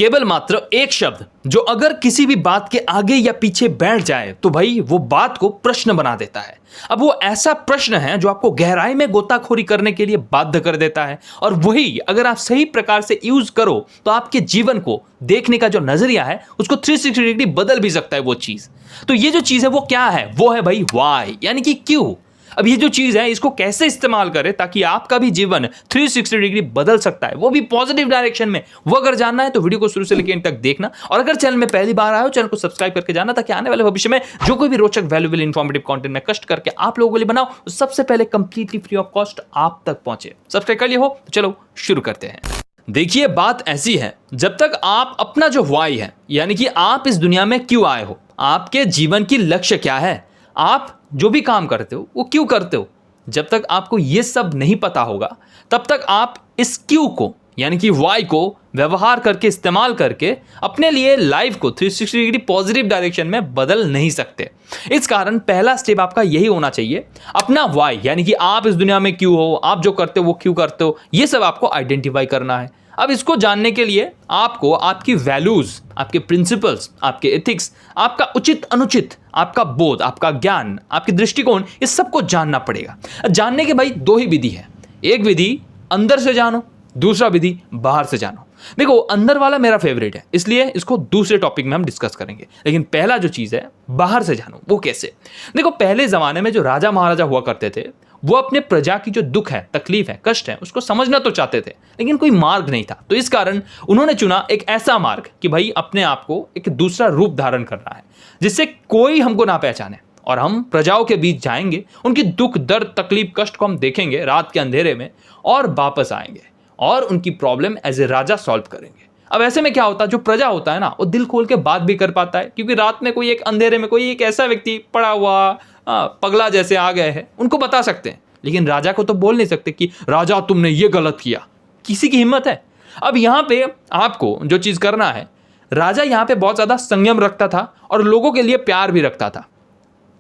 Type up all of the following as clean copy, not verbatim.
केवल मात्र एक शब्द जो अगर किसी भी बात के आगे या पीछे बैठ जाए तो भाई वो बात को प्रश्न बना देता है। अब वो ऐसा प्रश्न है जो आपको गहराई में गोताखोरी करने के लिए बाध्य कर देता है, और वही अगर आप सही प्रकार से यूज करो तो आपके जीवन को देखने का जो नजरिया है उसको 360 डिग्री बदल भी सकता है वो चीज। तो ये जो चीज है वो क्या है? वो है भाई व्हाई, यानी कि क्यों। अब ये जो चीज है इसको कैसे इस्तेमाल करें ताकि आपका भी जीवन 360 डिग्री बदल सकता है, वो भी पॉजिटिव डायरेक्शन में। वो अगर जानना है तो वीडियो को शुरू से लेकर एंड तक देखना, और अगर चैनल में पहली बार आए हो चैनल को सब्सक्राइब करके जाना ताकि आने वाले भविष्य में जो कोई भी रोचक वैल्यूएबल इंफॉर्मेटिव कंटेंट में कष्ट करके आप लोगों के लिए बनाओ तो सबसे पहले कंप्लीटली फ्री ऑफ कॉस्ट आप तक पहुंचे। सब्सक्राइब कर लिए हो तो चलो शुरू करते हैं। देखिए बात ऐसी है, जब तक आप अपना जो व्हाई है यानी कि आप इस दुनिया में क्यों आए हो, आपके जीवन की लक्ष्य क्या है, आप जो भी काम करते हो वो क्यों करते हो, जब तक आपको ये सब नहीं पता होगा तब तक आप इस क्यों को यानी कि व्हाई को व्यवहार करके इस्तेमाल करके अपने लिए लाइफ को 360 डिग्री पॉजिटिव डायरेक्शन में बदल नहीं सकते। इस कारण पहला स्टेप आपका यही होना चाहिए, अपना व्हाई यानी कि आप इस दुनिया में क्यों हो, आप जो करते हो वो क्यों करते हो, ये सब आपको आइडेंटिफाई करना है। अब इसको जानने के लिए आपको आपकी वैल्यूज, आपके प्रिंसिपल्स, आपके एथिक्स, आपका उचित अनुचित, आपका बोध, आपका ज्ञान, आपकी दृष्टिकोण, इस सबको जानना पड़ेगा। जानने के भाई दो ही विधि है, एक विधि अंदर से जानो, दूसरा विधि बाहर से जानो। देखो अंदर वाला मेरा फेवरेट है इसलिए इसको दूसरे टॉपिक में हम डिस्कस करेंगे, लेकिन पहला जो चीज है बाहर से जानो, वो कैसे। देखो पहले जमाने में जो राजा महाराजा हुआ करते थे वो अपने प्रजा की जो दुख है, तकलीफ है, कष्ट है उसको समझना तो चाहते थे, लेकिन कोई मार्ग नहीं था। तो इस कारण उन्होंने चुना एक ऐसा मार्ग कि भाई अपने आप को एक दूसरा रूप धारण करना है जिससे कोई हमको ना पहचाने, और हम प्रजाओं के बीच जाएंगे, उनकी दुख दर्द तकलीफ कष्ट को हम देखेंगे रात के अंधेरे में और वापस आएंगे और उनकी प्रॉब्लम एज ए राजा सॉल्व करेंगे। अब ऐसे में क्या होता है, जो प्रजा होता है ना वो दिल खोल के बात भी कर पाता है, क्योंकि रात में कोई एक अंधेरे में कोई एक ऐसा व्यक्ति पड़ा हुआ पगला जैसे आ गए हैं उनको बता सकते हैं, लेकिन राजा को तो बोल नहीं सकते कि राजा तुमने ये गलत किया, किसी की हिम्मत है। अब यहाँ पे आपको जो चीज करना है, राजा यहाँ पे बहुत ज्यादा संयम रखता था और लोगों के लिए प्यार भी रखता था।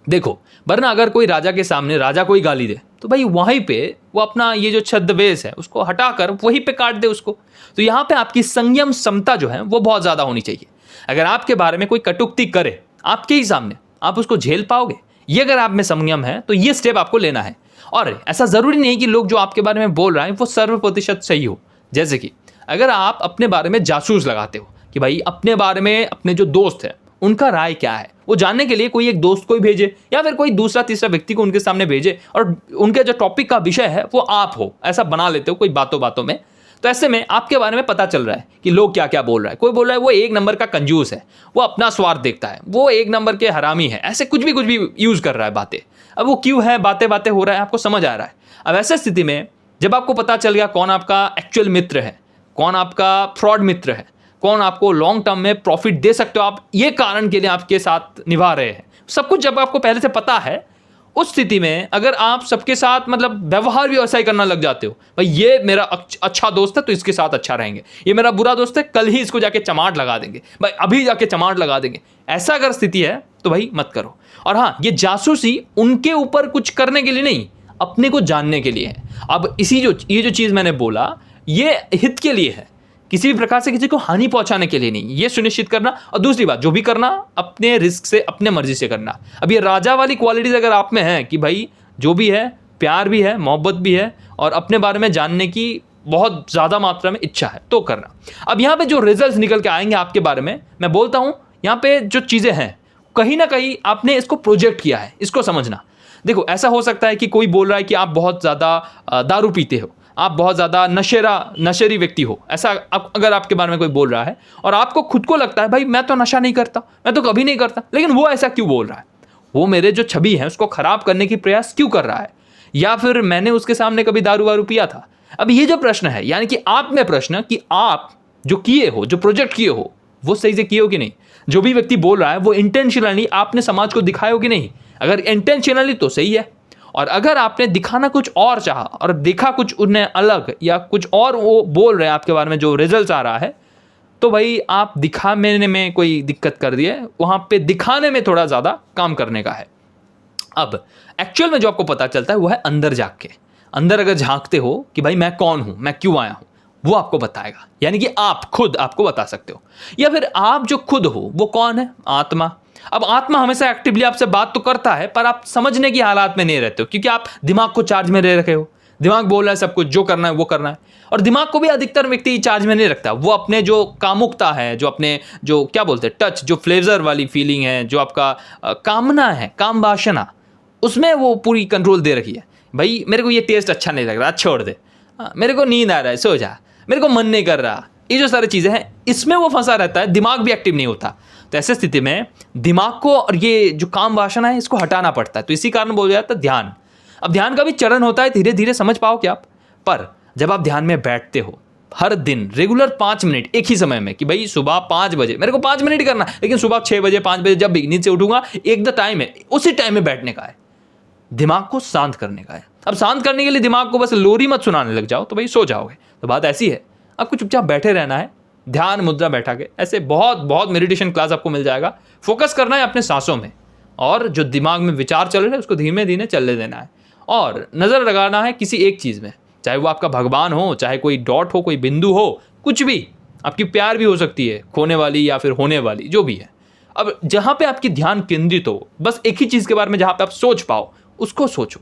देखो वरना अगर कोई राजा के सामने राजा कोई गाली दे तो भाई वहीं पे वो अपना ये जो छद्मवेश है उसको हटाकर वहीं पे काट दे उसको। तो यहाँ पे आपकी संयम क्षमता जो है वो बहुत ज्यादा होनी चाहिए। अगर आपके बारे में कोई कटुक्ति करे आपके ही सामने, आप उसको झेल पाओगे, ये अगर आप में संयम है तो ये स्टेप आपको लेना है। और ऐसा जरूरी नहीं कि लोग जो आपके बारे में बोल रहे हैं वो 100% सही हो। जैसे कि अगर आप अपने बारे में जासूस लगाते हो कि भाई अपने बारे में अपने जो दोस्त है उनका राय क्या है, वो जानने के लिए कोई एक दोस्त को भेजे या फिर कोई दूसरा तीसरा व्यक्ति को उनके सामने भेजे, और उनके जो टॉपिक का विषय है वो आप हो, ऐसा बना लेते हो कोई बातों बातों में। तो ऐसे में आपके बारे में पता चल रहा है कि लोग क्या क्या बोल रहा है। कोई बोल रहा है वो एक नंबर का कंजूस है, वो अपना स्वार्थ देखता है, वो एक नंबर के हरामी है, ऐसे कुछ भी यूज कर रहा है बातें। अब वो क्यों है, बातें बातें हो रहा है, आपको समझ आ रहा है। अब ऐसे स्थिति में जब आपको पता चल गया कौन आपका एक्चुअल मित्र है, कौन आपका फ्रॉड मित्र है, कौन आपको लॉन्ग टर्म में प्रॉफिट दे सकते हो आप ये कारण के लिए आपके साथ निभा रहे हैं, सब कुछ जब आपको पहले से पता है, उस स्थिति में अगर आप सबके साथ मतलब व्यवहार भी वैसा ही करना लग जाते हो, भाई ये मेरा अच्छा दोस्त है तो इसके साथ अच्छा रहेंगे, ये मेरा बुरा दोस्त है कल ही इसको जाके चमाट लगा देंगे, भाई अभी जाके चमाट लगा देंगे, ऐसा अगर स्थिति है तो भाई मत करो। और हाँ, ये जासूसी उनके ऊपर कुछ करने के लिए नहीं, अपने को जानने के लिए है। अब ये जो चीज मैंने बोला ये हित के लिए है, किसी भी प्रकार से किसी को हानि पहुंचाने के लिए नहीं, ये सुनिश्चित करना। और दूसरी बात, जो भी करना अपने रिस्क से अपने मर्जी से करना। अब ये राजा वाली क्वालिटीज अगर आप में है कि भाई जो भी है प्यार भी है, मोहब्बत भी है और अपने बारे में जानने की बहुत ज़्यादा मात्रा में इच्छा है तो करना। अब यहाँ पे जो रिजल्ट निकल के आएंगे आपके बारे में, मैं बोलता हूँ यहाँ पे जो चीज़ें हैं कहीं ना कहीं आपने इसको प्रोजेक्ट किया है, इसको समझना। देखो ऐसा हो सकता है कि कोई बोल रहा है कि आप बहुत ज़्यादा दारू पीते हो, आप बहुत ज़्यादा नशेरी व्यक्ति हो, ऐसा अगर आपके बारे में कोई बोल रहा है और आपको खुद को लगता है भाई मैं तो नशा नहीं करता, मैं तो कभी नहीं करता, लेकिन वो ऐसा क्यों बोल रहा है, वो मेरे जो छवि है उसको खराब करने की प्रयास क्यों कर रहा है, या फिर मैंने उसके सामने कभी दारू वारू पिया था। अब ये जो प्रश्न है यानी कि आप में प्रश्न कि आप जो किए हो, जो प्रोजेक्ट किए हो वो सही से किए हो कि नहीं, जो भी व्यक्ति बोल रहा है वो इंटेंशनली आपने समाज को दिखाया हो कि नहीं। अगर इंटेंशनली तो सही है, और अगर आपने दिखाना कुछ और चाहा और देखा कुछ उन्हें अलग या कुछ और वो बोल रहे हैं आपके बारे में जो रिजल्ट आ रहा है, तो भाई आप दिखाने में कोई दिक्कत कर दिए, वहाँ पे दिखाने में थोड़ा ज़्यादा काम करने का है। अब एक्चुअल में जो आपको पता चलता है वो है अंदर जाग के, अंदर अगर झांकते हो कि भाई मैं कौन हूँ, मैं क्यों आया हूँ, वो आपको बताएगा, यानी कि आप खुद आपको बता सकते हो। या फिर आप जो खुद हो वो कौन है? आत्मा। अब आत्मा हमेशा एक्टिवली आपसे बात तो करता है, पर आप समझने की हालात में नहीं रहते हो, क्योंकि आप दिमाग को चार्ज में ले रखे हो। दिमाग बोल रहा है सब कुछ, जो करना है वो करना है। और दिमाग को भी अधिकतर व्यक्ति चार्ज में नहीं रखता, वो अपने जो कामुकता है, जो अपने जो क्या बोलते हैं टच, जो फ्लेवर वाली फीलिंग है, जो आपका कामना है, काम वासना, उसमें वो पूरी कंट्रोल दे रखी है। भाई मेरे को ये टेस्ट अच्छा नहीं लग रहा, छोड़ दे। मेरे को नींद आ रहा है, सो जा। मेरे को मन नहीं कर रहा, ये जो सारी चीज़ें हैं इसमें वो फंसा रहता है, दिमाग भी एक्टिव नहीं होता। तो ऐसे स्थिति में दिमाग को और ये जो काम वासना है इसको हटाना पड़ता है। तो इसी कारण बोला जाता है ध्यान। अब ध्यान का भी चरण होता है, धीरे धीरे समझ पाओ क्या आप। पर जब आप ध्यान में बैठते हो हर दिन रेगुलर 5 मिनट एक ही समय में, कि भाई सुबह 5 बजे मेरे को 5 मिनट ही करना है, लेकिन सुबह 6 बजे 5 बजे जब भी नींद से उठूंगा, एक द टाइम है, उसी टाइम में बैठने का है, दिमाग को शांत करने का है। अब शांत करने के लिए दिमाग को बस लोरी मत सुनाने लग जाओ, तो भाई सो जाओगे। तो बात ऐसी है, आपको चुपचाप बैठे रहना है, ध्यान मुद्रा बैठा के। ऐसे बहुत बहुत मेडिटेशन क्लास आपको मिल जाएगा। फोकस करना है अपने सांसों में, और जो दिमाग में विचार चल रहे हैं उसको धीमे धीमे चलने देना है, और नज़र लगाना है किसी एक चीज़ में, चाहे वो आपका भगवान हो, चाहे कोई डॉट हो, कोई बिंदु हो, कुछ भी। आपकी प्यार भी हो सकती है, खोने वाली या फिर होने वाली, जो भी है। अब जहाँ पे आपकी ध्यान केंद्रित हो, बस एक ही चीज़ के बारे में जहाँ पे आप सोच पाओ उसको सोचो,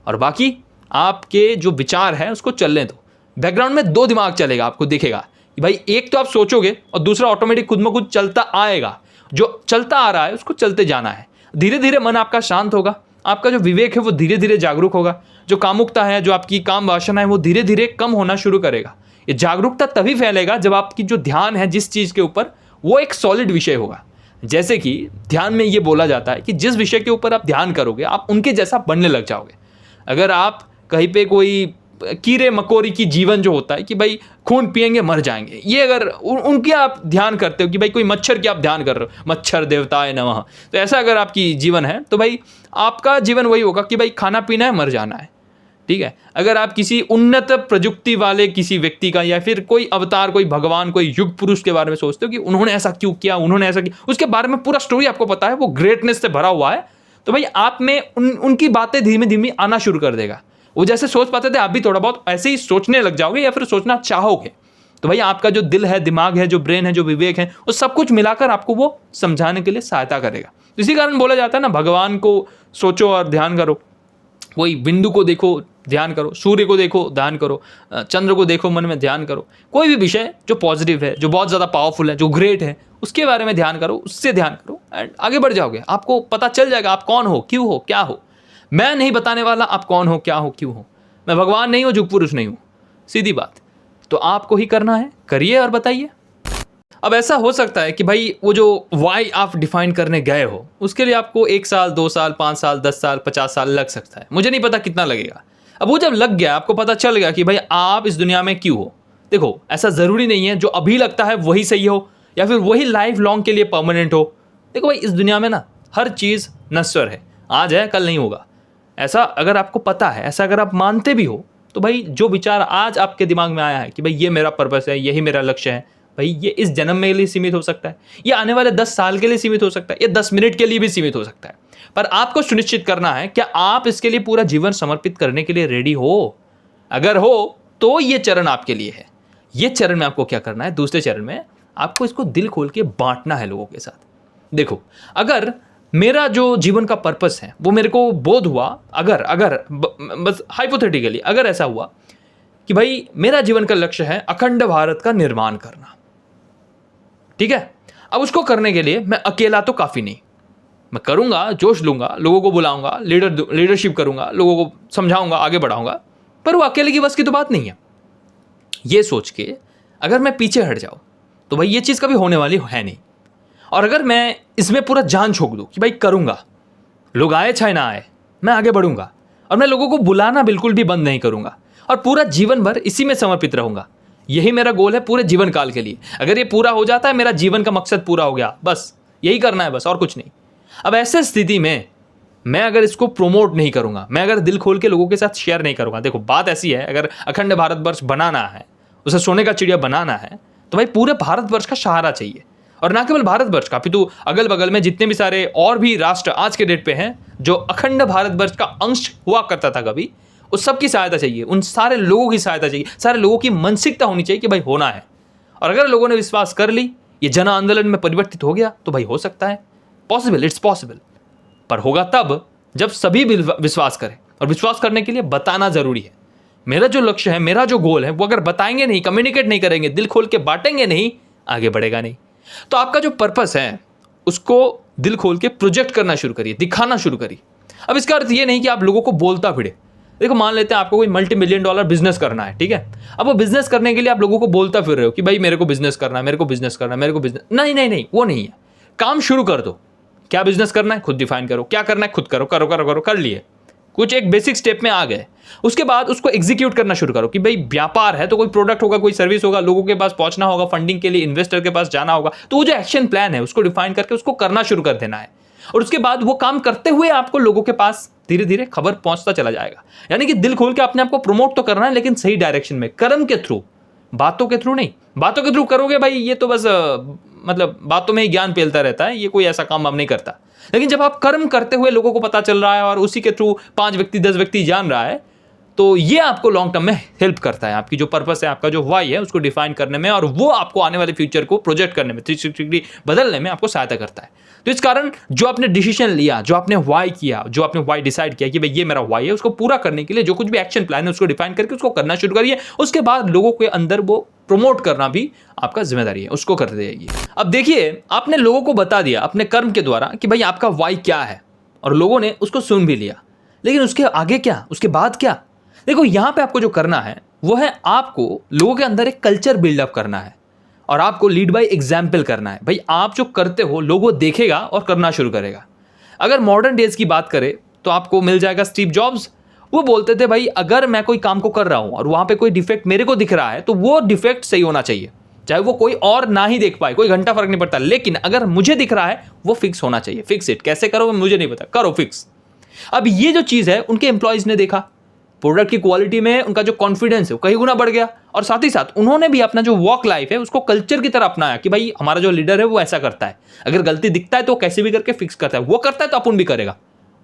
और बाकी आपके जो विचार है उसको चलने दो। बैकग्राउंड में 2 दिमाग चलेगा, आपको दिखेगा कि भाई एक तो आप सोचोगे और दूसरा ऑटोमेटिक खुद में खुद चलता आएगा। जो चलता आ रहा है उसको चलते जाना है। धीरे धीरे मन आपका शांत होगा, आपका जो विवेक है वो धीरे धीरे जागरूक होगा, जो कामुकता है, जो आपकी काम वासना है, वो धीरे धीरे कम होना शुरू करेगा। ये जागरूकता तभी फैलेगा जब आपकी जो ध्यान है जिस चीज़ के ऊपर, वो एक सॉलिड विषय होगा। जैसे कि ध्यान में ये बोला जाता है कि जिस विषय के ऊपर आप ध्यान करोगे आप उनके जैसा बनने लग जाओगे। अगर आप कहीं पे कोई कीड़े मकोड़ी की जीवन जो होता है कि भाई खून पिएंगे मर जाएंगे, ये अगर उनके आप ध्यान करते हो, कि भाई कोई मच्छर की आप ध्यान कर रहे हो, मच्छर देवताए नमः, तो ऐसा अगर आपकी जीवन है तो भाई आपका जीवन वही होगा कि भाई खाना पीना है, मर जाना है। ठीक है। अगर आप किसी उन्नत प्रजुक्ति वाले किसी व्यक्ति का, या फिर कोई अवतार, कोई भगवान, कोई युग पुरुष के बारे में सोचते हो कि उन्होंने ऐसा क्यों किया, उन्होंने ऐसा किया, उसके बारे में पूरा स्टोरी आपको पता है, वो ग्रेटनेस से भरा हुआ है, तो भाई आप में उनकी बातें धीमे धीमे आना शुरू कर देगा। वो जैसे सोच पाते थे आप भी थोड़ा बहुत ऐसे ही सोचने लग जाओगे, या फिर सोचना चाहोगे। तो भाई आपका जो दिल है, दिमाग है, जो ब्रेन है, जो विवेक है, वो सब कुछ मिलाकर आपको वो समझाने के लिए सहायता करेगा। इसी कारण बोला जाता है ना, भगवान को सोचो और ध्यान करो। कोई बिंदु को देखो, ध्यान करो। सूर्य को देखो, ध्यान करो। चंद्र को देखो, मन में ध्यान करो। कोई भी विषय जो पॉजिटिव है, जो बहुत ज़्यादा पावरफुल है, जो ग्रेट है, उसके बारे में ध्यान करो, उससे ध्यान करो, एंड आगे बढ़ जाओगे। आपको पता चल जाएगा आप कौन हो, क्यों हो, क्या हो। मैं नहीं बताने वाला आप कौन हो, क्या हो, क्यों हो। मैं भगवान नहीं हूँ, युग पुरुष नहीं हूँ, सीधी बात। तो आपको ही करना है, करिए और बताइए। अब ऐसा हो सकता है कि भाई वो जो वाई आप डिफाइन करने गए हो, उसके लिए आपको 1 साल, 2 साल, 5 साल, 10 साल, 50 साल लग सकता है। मुझे नहीं पता कितना लगेगा। अब वो जब लग गया, आपको पता चल गया कि भाई आप इस दुनिया में क्यों हो। देखो, ऐसा ज़रूरी नहीं है जो अभी लगता है वही सही हो, या फिर वही लाइफ लॉन्ग के लिए परमानेंट हो। देखो भाई, इस दुनिया में ना हर चीज़ नश्वर है, आज है कल नहीं होगा। ऐसा अगर आपको पता है, ऐसा अगर आप मानते भी हो, तो भाई जो विचार आज आपके दिमाग में आया है कि भाई ये मेरा पर्पस है, यही मेरा लक्ष्य है, भाई ये इस जन्म में लिए सीमित हो सकता है, ये आने वाले 10 साल के लिए सीमित हो सकता है, ये 10 मिनट के लिए भी सीमित हो सकता है। पर आपको सुनिश्चित करना है क्या आप इसके लिए पूरा जीवन समर्पित करने के लिए रेडी हो। अगर हो तो ये चरण आपके लिए है। ये चरण में आपको क्या करना है, दूसरे चरण में आपको इसको दिल खोल के बांटना है लोगों के साथ। देखो, अगर मेरा जो जीवन का पर्पस है वो मेरे को बोध हुआ, अगर बस हाइपोथेटिकली अगर ऐसा हुआ कि भाई मेरा जीवन का लक्ष्य है अखंड भारत का निर्माण करना, ठीक है। अब उसको करने के लिए मैं अकेला तो काफ़ी नहीं, मैं करूँगा, जोश लूँगा, लोगों को बुलाऊँगा, लीडरशिप करूँगा, लोगों को समझाऊँगा, आगे बढ़ाऊँगा, पर वो अकेले की बस की तो बात नहीं है। ये सोच के अगर मैं पीछे हट जाऊँ तो भाई ये चीज़ कभी होने वाली है नहीं। और अगर मैं इसमें पूरा जान झोंक दूँ कि भाई करूँगा, लोग आए चाहे ना आए, मैं आगे बढ़ूँगा, और मैं लोगों को बुलाना बिल्कुल भी बंद नहीं करूँगा, और पूरा जीवन भर इसी में समर्पित रहूँगा। यही मेरा गोल है पूरे जीवन काल के लिए। अगर ये पूरा हो जाता है, मेरा जीवन का मकसद पूरा हो गया, बस यही करना है, बस और कुछ नहीं। अब ऐसे स्थिति में मैं अगर इसको प्रोमोट नहीं करूँगा, मैं अगर दिल खोल के लोगों के साथ शेयर नहीं करूँगा, देखो बात ऐसी है, अगर अखंड भारतवर्ष बनाना है, उसे सोने का चिड़िया बनाना है, तो भाई पूरे भारतवर्ष का सहारा चाहिए। और ना केवल भारतवर्ष का, अपितु अगल बगल में जितने भी सारे और भी राष्ट्र आज के डेट पे हैं जो अखंड भारतवर्ष का अंश हुआ करता था कभी, उस सब की सहायता चाहिए, उन सारे लोगों की सहायता चाहिए, सारे लोगों की मानसिकता होनी चाहिए कि भाई होना है। और अगर लोगों ने विश्वास कर ली, ये जन आंदोलन में परिवर्तित हो गया, तो भाई हो सकता है, पॉसिबल, इट्स पॉसिबल। पर होगा तब जब सभी विश्वास करें, और विश्वास करने के लिए बताना जरूरी है। मेरा जो लक्ष्य है, मेरा जो गोल है, वो अगर बताएंगे नहीं, कम्युनिकेट नहीं करेंगे, दिल खोल के बांटेंगे नहीं, आगे बढ़ेगा नहीं। तो आपका जो पर्पस है उसको दिल खोल के प्रोजेक्ट करना शुरू करिए, दिखाना शुरू करिए। अब इसका अर्थ ये नहीं कि आप लोगों को बोलता फिरे। देखो, मान लेते हैं आपको कोई $multi-million बिजनेस करना है, ठीक है। अब वो बिजनेस करने के लिए आप लोगों को बोलता फिर रहे हो कि भाई मेरे को बिजनेस करना है, मेरे को बिजनेस करना है, मेरे को बिजनेस, नहीं नहीं नहीं, वो नहीं है। काम शुरू कर दो। क्या बिजनेस करना है खुद डिफाइन करो, क्या करना है खुद करो, करो करो करो, कर लिए, कुछ एक बेसिक स्टेप में आ गए। उसके बाद उसको एग्जीक्यूट करना शुरू करो कि भाई व्यापार है तो कोई प्रोडक्ट होगा, कोई सर्विस होगा, लोगों के पास पहुंचना होगा, फंडिंग के लिए इन्वेस्टर के पास जाना होगा। तो वो जो एक्शन प्लान है उसको डिफाइन करके उसको करना शुरू कर देना है। और उसके बाद वो काम करते हुए आपको लोगों के पास धीरे धीरे खबर पहुंचता चला जाएगा। यानी कि दिल खोल के अपने आप को प्रमोट तो करना है, लेकिन सही डायरेक्शन में, कर्म के थ्रू, बातों के थ्रू नहीं। बातों के थ्रू करोगे भाई, ये तो बस मतलब बातों में ही ज्ञान फैलता रहता है, ये कोई ऐसा काम हम नहीं करता। लेकिन जब आप कर्म करते हुए लोगों को पता चल रहा है और उसी के थ्रू 5 व्यक्ति 10 व्यक्ति जान रहा है, तो ये आपको लॉन्ग टर्म में हेल्प करता है। आपकी जो पर्पस है, आपका जो वाई है, उसको डिफाइन करने में, और वो आपको आने वाले फ्यूचर को प्रोजेक्ट करने में, 360 डिग्री बदलने में आपको सहायता करता है। तो इस कारण जो आपने डिसीजन लिया, जो आपने वाई किया, जो आपने वाई डिसाइड किया कि भाई ये मेरा वाई है, उसको पूरा करने के लिए जो कुछ भी एक्शन प्लान है उसको डिफाइन करके उसको करना शुरू करिए। उसके बाद लोगों के अंदर वो प्रमोट करना भी आपका जिम्मेदारी है, उसको करते जाइए। अब देखिए, आपने लोगों को बता दिया अपने कर्म के द्वारा कि भाई आपका वाई क्या है, और लोगों ने उसको सुन भी लिया, लेकिन उसके आगे क्या, उसके बाद क्या? देखो, यहां पे आपको जो करना है वो है आपको लोगों के अंदर एक कल्चर बिल्डअप करना है, और आपको लीड बाय एग्जाम्पल करना है। भाई आप जो करते हो लोगों देखेगा और करना शुरू करेगा। अगर मॉडर्न डेज की बात करें तो आपको मिल जाएगा स्टीव जॉब्स। वो बोलते थे भाई अगर मैं कोई काम को कर रहा हूं और वहां पे कोई डिफेक्ट मेरे को दिख रहा है तो वो डिफेक्ट सही होना चाहिए, चाहे वो कोई और ना ही देख पाए, कोई घंटा फर्क नहीं पड़ता, लेकिन अगर मुझे दिख रहा है वो फिक्स होना चाहिए। फिक्स इट, कैसे करो मुझे नहीं पता, करो फिक्स। अब ये जो चीज है उनके एम्प्लॉयज ने देखा, प्रोडक्ट की क्वालिटी में उनका जो कॉन्फिडेंस है वो कई गुना बढ़ गया, और साथ ही साथ उन्होंने भी अपना जो वर्क लाइफ है उसको कल्चर की तरह अपनाया कि भाई हमारा जो लीडर है वो ऐसा करता है, अगर गलती दिखता है तो कैसे भी करके फिक्स करता है, वो करता है तो अपन भी करेगा।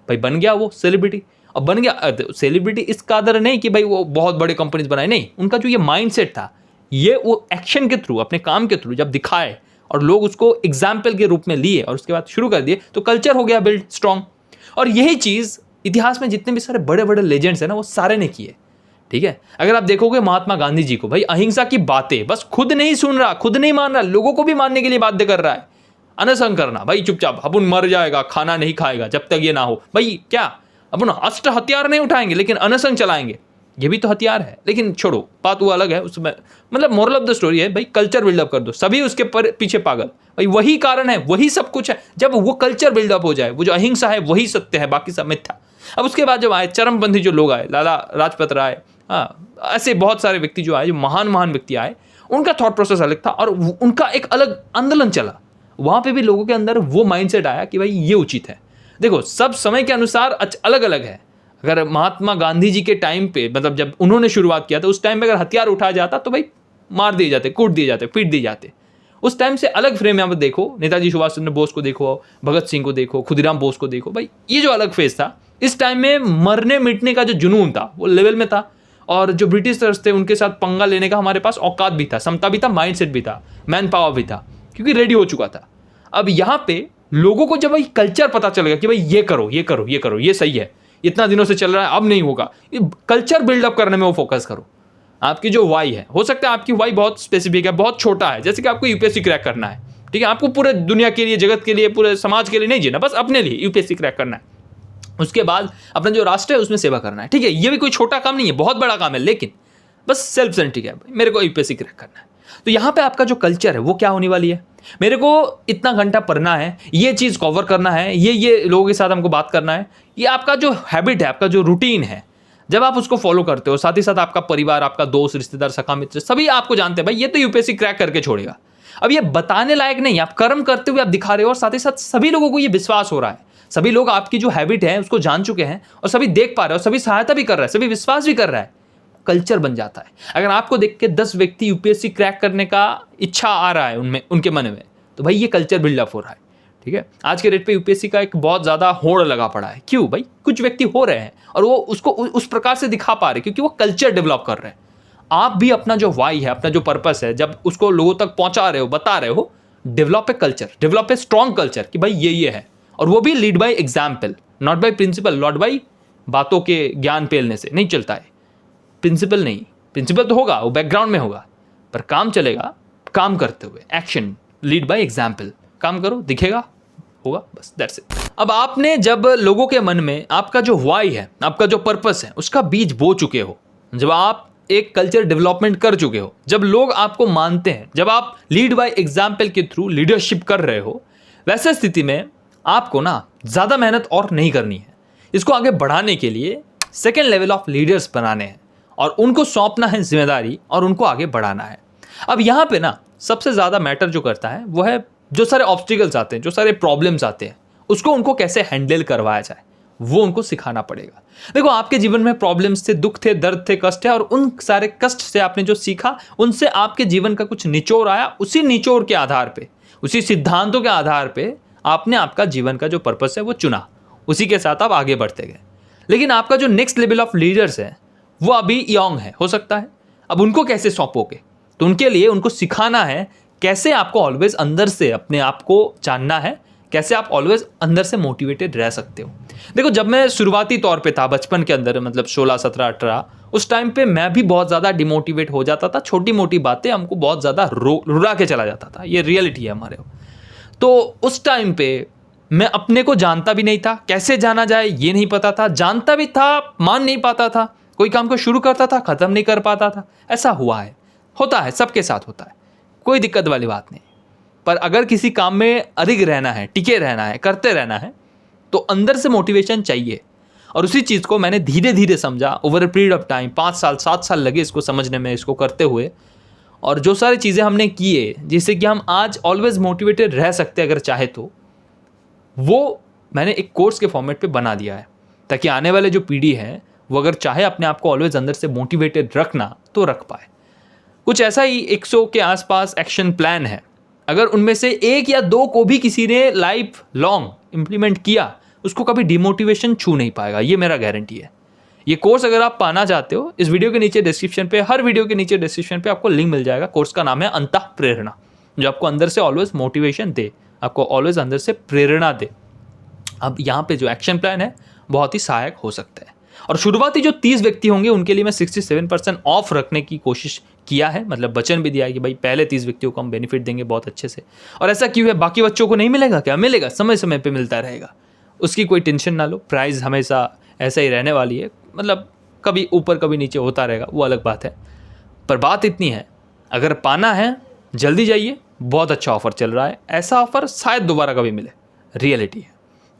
भाई बन गया वो सेलिब्रिटी। अब बन गया सेलिब्रिटी इस कादर नहीं कि भाई वो बहुत बड़े कंपनीज बनाए, नहीं, उनका जो ये माइंडसेट था, ये वो एक्शन के थ्रू, अपने काम के थ्रू जब दिखाए और लोग उसको एग्जाम्पल के रूप में लिए और उसके बाद शुरू कर दिए, तो कल्चर हो गया बिल्ड स्ट्रॉन्ग। और यही चीज इतिहास में जितने भी सारे बड़े बड़े लेजेंड्स हैं ना, वो सारे ने किए। ठीक है, अगर आप देखोगे महात्मा गांधी जी को, भाई अहिंसा की बातें, बस खुद नहीं सुन रहा, खुद नहीं मान रहा, लोगों को भी मानने के लिए बाध्य कर रहा है। अनशन करना, भाई चुपचाप, अपन मर जाएगा, खाना नहीं खाएगा जब तक ये ना हो। भाई क्या अपन अस्त्र हथियार नहीं उठाएंगे लेकिन अनशन चलाएंगे, ये भी तो हथियार है। लेकिन छोड़ो, बात वो अलग है, उसमें मतलब मोरल ऑफ द स्टोरी है भाई कल्चर बिल्डअप कर दो, सभी उसके पीछे पागल। भाई वही कारण है, वही सब कुछ है। जब वो कल्चर बिल्डअप हो जाए, वो जो अहिंसा है वही सत्य है, बाकी सब मिथ्या। अब उसके बाद जब आए चरमपंथी जो लोग आए, लाला लाजपत राय, हाँ, ऐसे बहुत सारे व्यक्ति जो आए, जो महान महान व्यक्ति आए, उनका थॉट प्रोसेस अलग था और उनका एक अलग आंदोलन चला। वहां पे भी लोगों के अंदर वो माइंडसेट आया कि भाई ये उचित है। देखो, सब समय के अनुसार अलग अलग है। अगर महात्मा गांधी जी के टाइम पे, मतलब जब उन्होंने शुरुआत किया था, उस टाइम पे अगर हथियार उठाया जाता तो भाई मार दिए जाते, कूट दिए जाते, पीट दिए जाते। उस टाइम से अलग फ्रेम में आप देखो, नेताजी सुभाष चंद्र बोस को देखो, भगत सिंह को देखो, खुदीराम बोस को देखो, भाई ये जो अलग फेज था, इस टाइम में मरने मिटने का जो जुनून था वो लेवल में था। और जो ब्रिटिशर्स थे उनके साथ पंगा लेने का हमारे पास औकात भी था, क्षमता भी था, माइंडसेट भी था, मैन पावर भी था, क्योंकि रेडी हो चुका था। अब यहाँ पे लोगों को जब भाई कल्चर पता चलेगा कि भाई ये करो ये करो ये करो, ये सही है, इतना दिनों से चल रहा है, अब नहीं होगा, कल्चर बिल्डअप करने में वो फोकस करो। आपकी जो वाई है, हो सकता है आपकी वाई बहुत स्पेसिफिक है, बहुत छोटा है, जैसे कि आपको यूपीएससी क्रैक करना है, ठीक है, आपको पूरे दुनिया के लिए, जगत के लिए, पूरे समाज के लिए नहीं जीना, बस अपने लिए यूपीएससी क्रैक करना है। उसके बाद अपना जो राष्ट्र है उसमें सेवा करना है, ठीक है, ये भी कोई छोटा काम नहीं है, बहुत बड़ा काम है, लेकिन बस सेल्फ सेंट्रिक है, मेरे को यूपीएससी क्रैक करना है। तो यहाँ पे आपका जो कल्चर है वो क्या होने वाली है, मेरे को इतना घंटा पढ़ना है, ये चीज़ कवर करना है, ये लोगों के साथ हमको बात करना है, ये आपका जो हैबिट है, आपका जो रूटीन है, जब आप उसको फॉलो करते हो, साथ ही साथ आपका परिवार, आपका दोस्त, रिश्तेदार, सखा मित्र, सभी आपको जानते हैं भाई ये तो यूपीएससी क्रैक करके छोड़ेगा। अब ये बताने लायक नहीं, आप कर्म करते हुए आप दिखा रहे हो, और साथ ही साथ सभी लोगों को ये विश्वास हो रहा है, सभी लोग आपकी जो हैबिट है उसको जान चुके हैं, और सभी देख पा रहे हो, सभी सहायता भी कर रहा है, सभी विश्वास भी कर रहा है, कल्चर बन जाता है। अगर आपको देख के 10 व्यक्ति यूपीएससी क्रैक करने का इच्छा आ रहा है उनमें, उनके मन में, तो भाई ये कल्चर बिल्डअप हो रहा है, ठीक है, आज के डेट पे यूपीएससी का एक बहुत ज़्यादा होड़ लगा पड़ा है। क्यों भाई? कुछ व्यक्ति हो रहे हैं और वो उसको उस प्रकार से दिखा पा रहे क्योंकि वो कल्चर डेवलप कर रहे हैं। आप भी अपना जो वाई है, अपना जो पर्पस है, जब उसको लोगों तक पहुंचा रहे हो, बता रहे हो, develop a culture, develop a strong culture कि भाई ये है, और वो भी lead by example, not by principle, not by बातों के ज्ञान पेलने से नहीं चलता है। प्रिंसिपल नहीं, प्रिंसिपल तो होगा, वो बैकग्राउंड में होगा, पर काम चलेगा काम करते हुए, एक्शन, लीड बाय एग्जाम्पल, काम करो, दिखेगा, होगा, बस दैट्स इट। अब आपने जब लोगों के मन में आपका जो वाई है, आपका जो पर्पस है, उसका बीज बो चुके हो, जब आप एक कल्चर डेवलपमेंट कर चुके हो, जब लोग आपको मानते हैं, जब आप लीड बाय एग्जाम्पल के थ्रू लीडरशिप कर रहे हो, वैसे स्थिति में आपको ना ज़्यादा मेहनत और नहीं करनी है। इसको आगे बढ़ाने के लिए सेकेंड लेवल ऑफ लीडर्स बनाने हैं और उनको सौंपना है जिम्मेदारी और उनको आगे बढ़ाना है। अब यहाँ पे ना सबसे ज़्यादा मैटर जो करता है वो है जो सारे ऑब्स्टिकल्स आते हैं, जो सारे प्रॉब्लम्स आते हैं, उसको उनको कैसे हैंडल करवाया जाए, वो उनको सिखाना पड़ेगा। देखो, आपके जीवन में प्रॉब्लम्स थे, दुख थे, दर्द थे, कष्ट है, और उन सारे कष्ट से आपने जो सीखा, उनसे आपके जीवन का कुछ निचोड़ आया। उसी निचोड़ के आधार पे, उसी सिद्धांतों के आधार पे आपने आपका जीवन का जो पर्पस है वो चुना, उसी के साथ आप आगे बढ़ते गए। लेकिन आपका जो नेक्स्ट लेवल ऑफ लीडर्स है वो अभी यंग है, हो सकता है। अब उनको कैसे सौंपोगे? तो उनके लिए उनको सिखाना है कैसे आपको ऑलवेज अंदर से अपने आप को जानना है, कैसे आप ऑलवेज अंदर से मोटिवेटेड रह सकते हो। देखो, जब मैं शुरुआती तौर पे था बचपन के अंदर, मतलब 16, 17, 18, उस टाइम पे मैं भी बहुत ज़्यादा डिमोटिवेट हो जाता था। छोटी मोटी बातें हमको बहुत ज़्यादा रुला के चला जाता था, ये रियलिटी है हमारे। तो उस टाइम पे मैं अपने को जानता भी नहीं था, कैसे जाना जाए ये नहीं पता था, जानता भी था मान नहीं पाता था, कोई काम को शुरू करता था ख़त्म नहीं कर पाता था। ऐसा हुआ है, होता है, सबके साथ होता है, कोई दिक्कत वाली बात नहीं। पर अगर किसी काम में अडिग रहना है, टिके रहना है, करते रहना है, तो अंदर से मोटिवेशन चाहिए। और उसी चीज़ को मैंने धीरे धीरे समझा over a period of time. 5 साल 7 साल लगे इसको समझने में, इसको करते हुए। और जो सारी चीज़ें हमने किए जिससे कि हम आज ऑलवेज मोटिवेटेड रह सकते अगर चाहे तो, वो मैंने एक कोर्स के फॉर्मेट पे बना दिया है, ताकि आने वाले जो पीढ़ी है वो अगर चाहे अपने आप को ऑलवेज अंदर से मोटिवेटेड रखना तो रख पाए। कुछ ऐसा ही 100 के आसपास एक्शन प्लान है। अगर उनमें से 1 या 2 को भी किसी ने लाइफ लॉन्ग इम्प्लीमेंट किया, उसको कभी डिमोटिवेशन छू नहीं पाएगा, ये मेरा गारंटी है। ये कोर्स अगर आप पाना चाहते हो, इस वीडियो के नीचे डिस्क्रिप्शन पे, हर वीडियो के नीचे डिस्क्रिप्शन पे आपको लिंक मिल जाएगा। कोर्स का नाम है अंतः प्रेरणा, जो आपको अंदर से ऑलवेज मोटिवेशन दे, आपको ऑलवेज अंदर से प्रेरणा दे। अब यहाँ पे जो एक्शन प्लान है बहुत ही सहायक हो सकता है। और शुरुआती जो 30 व्यक्ति होंगे उनके लिए मैं 67% ऑफ रखने की कोशिश किया है, मतलब वचन भी दिया है कि भाई पहले 30 व्यक्तियों को हम बेनिफिट देंगे बहुत अच्छे से। और ऐसा क्यों है? बाकी बच्चों को नहीं मिलेगा क्या? मिलेगा, समय समय पे मिलता रहेगा, उसकी कोई टेंशन ना लो। प्राइस हमेशा ऐसा ही रहने वाली है, मतलब कभी ऊपर कभी नीचे होता रहेगा, वो अलग बात है। पर बात इतनी है, अगर पाना है जल्दी जाइए, बहुत अच्छा ऑफर चल रहा है, ऐसा ऑफर शायद दोबारा कभी मिले, रियलिटी है।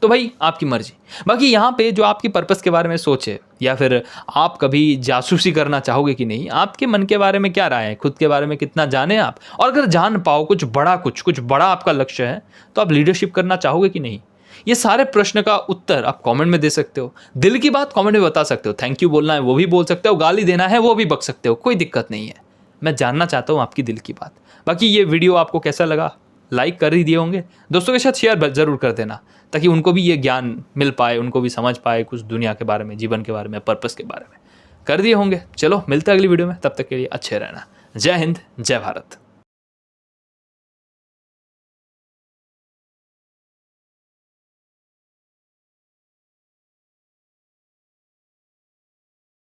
तो भाई आपकी मर्जी। बाकी यहाँ पे जो आपकी पर्पस के बारे में सोचे, या फिर आप कभी जासूसी करना चाहोगे कि नहीं, आपके मन के बारे में क्या राय है, खुद के बारे में कितना जाने आप, और अगर जान पाओ कुछ बड़ा आपका लक्ष्य है, तो आप लीडरशिप करना चाहोगे कि नहीं, ये सारे प्रश्न का उत्तर आप कमेंट में दे सकते हो। दिल की बात कमेंट में बता सकते हो, थैंक यू बोलना है वो भी बोल सकते हो, गाली देना है वो भी बक सकते हो, कोई दिक्कत नहीं है। मैं जानना चाहता हूँ आपकी दिल की बात। बाकी ये वीडियो आपको कैसा लगा, लाइक कर ही दिए होंगे, दोस्तों के साथ शेयर ज़रूर कर देना, ताकि उनको भी ये ज्ञान मिल पाए, उनको भी समझ पाए कुछ दुनिया के बारे में, जीवन के बारे में, पर्पस के बारे में। कर दिए होंगे। चलो मिलते हैं अगली वीडियो में, तब तक के लिए अच्छे रहना। जय हिंद, जय भारत।